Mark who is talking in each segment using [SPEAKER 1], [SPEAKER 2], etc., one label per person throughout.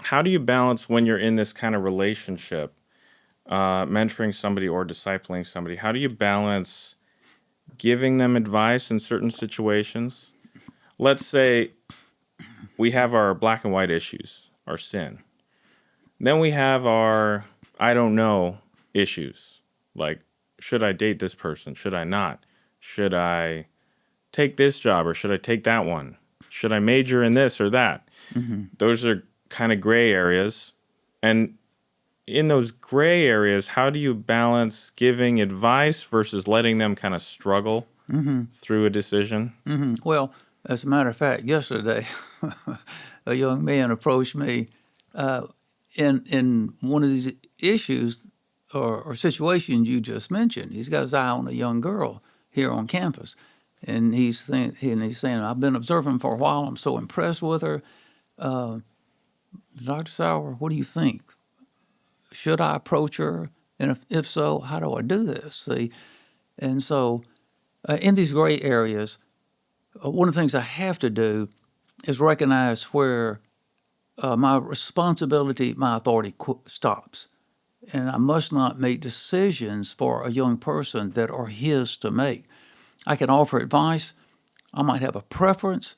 [SPEAKER 1] how do you balance when you're in this kind of relationship, mentoring somebody or discipling somebody? How do you balance giving them advice in certain situations? Let's say we have our black and white issues, our sin. Then we have our I don't know issues, like should I date this person? Should I not? Should I take this job or should I take that one? Should I major in this or that?
[SPEAKER 2] Mm-hmm.
[SPEAKER 1] Those are kind of gray areas. And in those gray areas, how do you balance giving advice versus letting them kind of struggle through a decision?
[SPEAKER 2] Mm-hmm. Well, as a matter of fact, yesterday, a young man approached me in one of these issues or situations you just mentioned. He's got his eye on a young girl here on campus, and he's saying, I've been observing for a while. I'm so impressed with her. Dr. Sauer, what do you think? Should I approach her? And if so, how do I do this? See, and so in these gray areas, one of the things I have to do is recognize where my responsibility, my authority stops. And I must not make decisions for a young person that are his to make. I can offer advice. I might have a preference.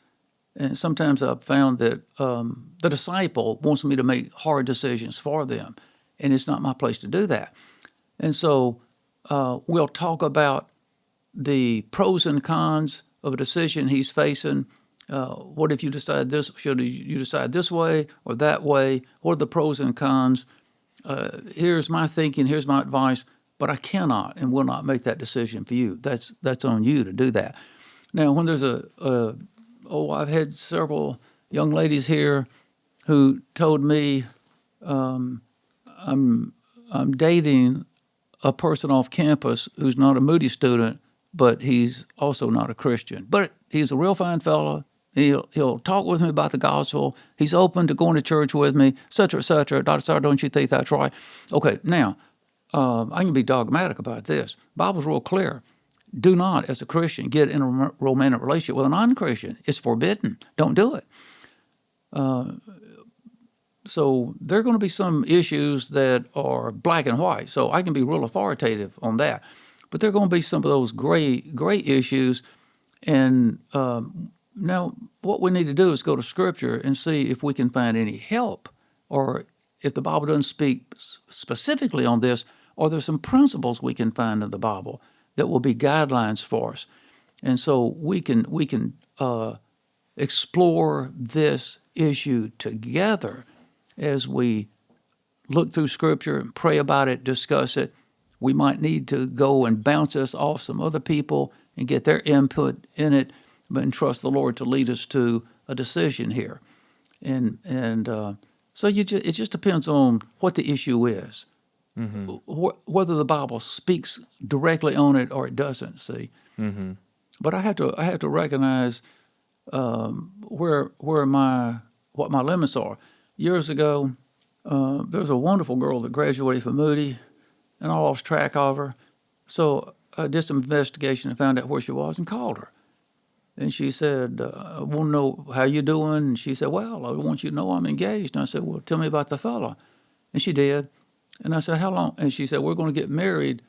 [SPEAKER 2] And sometimes I've found that the disciple wants me to make hard decisions for them. And it's not my place to do that. And so we'll talk about the pros and cons of a decision he's facing. What if you decide this? Should you decide this way or that way? What are the pros and cons? Here's my thinking. Here's my advice. But I cannot and will not make that decision for you. That's on you to do that. Now, when there's I've had several young ladies here who told me I'm dating a person off campus who's not a Moody student, but he's also not a Christian. But he's a real fine fellow. He'll talk with me about the gospel. He's open to going to church with me, et cetera, et cetera. Dr. Sauer, don't you think that's right? Okay, now, I can be dogmatic about this. Bible's real clear. Do not, as a Christian, get in a romantic relationship with a non-Christian. It's forbidden. Don't do it. So there are going to be some issues that are black and white. So I can be real authoritative on that. But there are going to be some of those gray issues. And now what we need to do is go to Scripture and see if we can find any help, or if the Bible doesn't speak specifically on this, or there's some principles we can find in the Bible that will be guidelines for us. And so we can explore this issue together as we look through Scripture and pray about it, discuss it. We might need to go and bounce this off some other people and get their input in it, but trust the Lord to lead us to a decision here. And so it just depends on what the issue is, whether the Bible speaks directly on it or it doesn't. See, but I have to recognize what my limits are. Years ago, there was a wonderful girl that graduated from Moody, and I lost track of her. So I did some investigation and found out where she was and called her. And she said, I want to know how you doing. And she said, well, I want you to know I'm engaged. And I said, well, tell me about the fella. And she did. And I said, how long? And she said, we're going to get married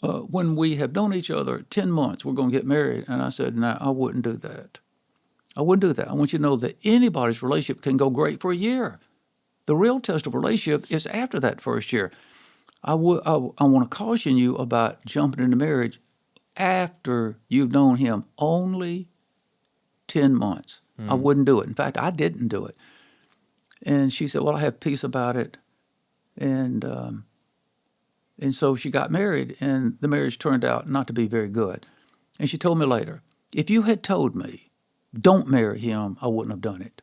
[SPEAKER 2] when we have known each other 10 months. We're going to get married. And I said, no, I wouldn't do that. I wouldn't do that. I want you to know that anybody's relationship can go great for a year. The real test of a relationship is after that first year. I want to caution you about jumping into marriage after you've known him only 10 months. I wouldn't do it. In fact, I didn't do it. And she said, well, I have peace about it. And so she got married, and the marriage turned out not to be very good. And she told me later, if you had told me, don't marry him, I wouldn't have done it.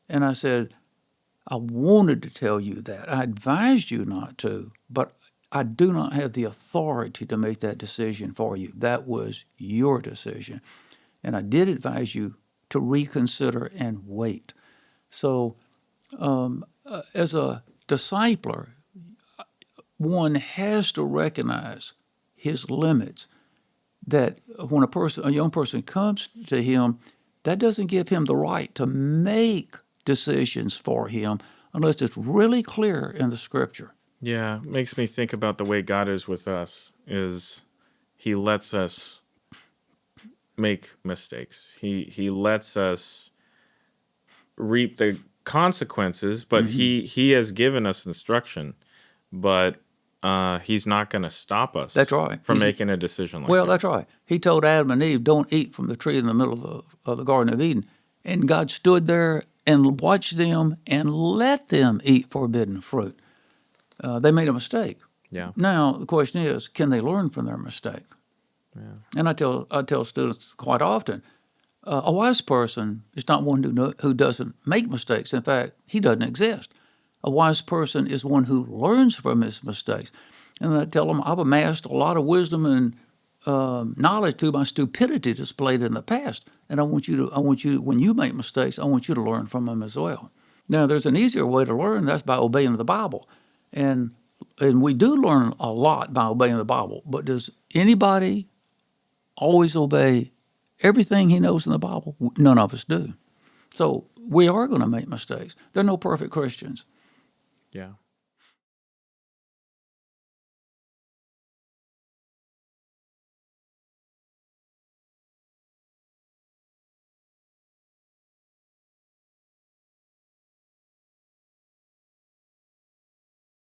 [SPEAKER 2] And I said, I wanted to tell you that. I advised you not to, but I do not have the authority to make that decision for you. That was your decision. And I did advise you to reconsider and wait. So as a discipler, one has to recognize his limits, that when a young person comes to him, that doesn't give him the right to make decisions for him unless it's really clear in the Scripture.
[SPEAKER 1] Yeah, makes me think about the way God is with us is he lets us make mistakes. He lets us reap the consequences, but he has given us instruction, but he's not going to stop
[SPEAKER 2] That's
[SPEAKER 1] us
[SPEAKER 2] right.
[SPEAKER 1] from making a decision like
[SPEAKER 2] Well,
[SPEAKER 1] that.
[SPEAKER 2] that's right. He told Adam and Eve, "Don't eat from the tree in the middle of the Garden of Eden." And God stood there and watched them and let them eat forbidden fruit. They made a mistake.
[SPEAKER 1] Yeah.
[SPEAKER 2] Now the question is, can they learn from their mistake?
[SPEAKER 1] Yeah.
[SPEAKER 2] And I tell students quite often, a wise person is not one who doesn't make mistakes. In fact, he doesn't exist. A wise person is one who learns from his mistakes. And I tell them, I've amassed a lot of wisdom and knowledge through my stupidity displayed in the past. And I want you, when you make mistakes, I want you to learn from them as well. Now, there's an easier way to learn. That's by obeying the Bible. And we do learn a lot by obeying the Bible. But does anybody always obey everything he knows in the Bible? None of us do. So we are going to make mistakes. There are no perfect Christians.
[SPEAKER 1] Yeah.